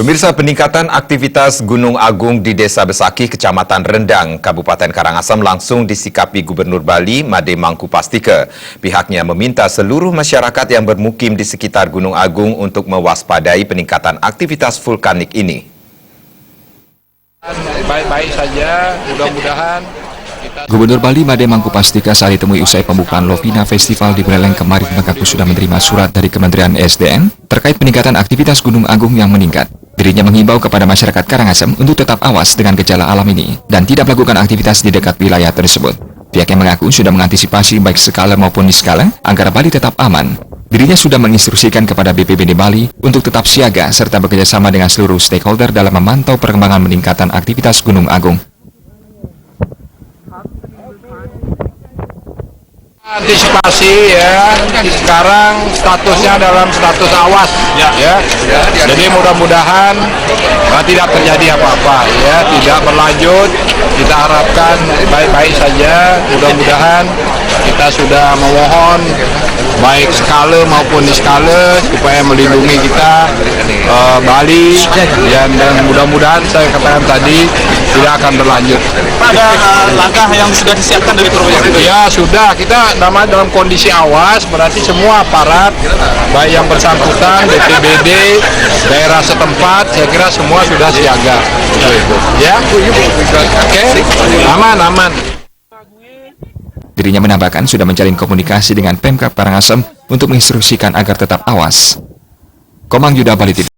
Pemirsa, peningkatan aktivitas Gunung Agung di Desa Besakih, Kecamatan Rendang, Kabupaten Karangasem langsung disikapi Gubernur Bali, Made Mangkupastika. Pihaknya meminta seluruh masyarakat yang bermukim di sekitar Gunung Agung untuk mewaspadai peningkatan aktivitas vulkanik ini. Baik-baik saja, mudah-mudahan. Gubernur Bali Made Mangkupastika saat ditemui usai pembukaan Lovina Festival di Buleleng kemarin mengaku sudah menerima surat dari Kementerian SDM terkait peningkatan aktivitas Gunung Agung yang meningkat. Dirinya menghimbau kepada masyarakat Karangasem untuk tetap awas dengan gejala alam ini dan tidak melakukan aktivitas di dekat wilayah tersebut. Pihaknya mengaku sudah mengantisipasi baik skala maupun niskala agar Bali tetap aman. Dirinya sudah menginstruksikan kepada BPBD Bali untuk tetap siaga serta bekerjasama dengan seluruh stakeholder dalam memantau perkembangan meningkatan aktivitas Gunung Agung. Antisipasi ya, sekarang statusnya dalam status awas ya. Jadi mudah-mudahan tidak terjadi apa-apa ya, tidak berlanjut. Kita harapkan baik-baik saja. Mudah-mudahan kita sudah memohon baik skala maupun niskala supaya melindungi kita Bali dan mudah-mudahan saya katakan tadi tidak akan berlanjut. Ada langkah yang sudah disiapkan dari proyek itu? Ya sudah, kita dalam kondisi awas, berarti semua aparat baik yang bersangkutan, BPBD, daerah setempat, saya kira semua sudah siaga. Ya, oke, aman. Dirinya menambahkan sudah menjalin komunikasi dengan Pemkab Karangasem untuk menginstruksikan agar tetap awas. Komang Yuda, Bali TV.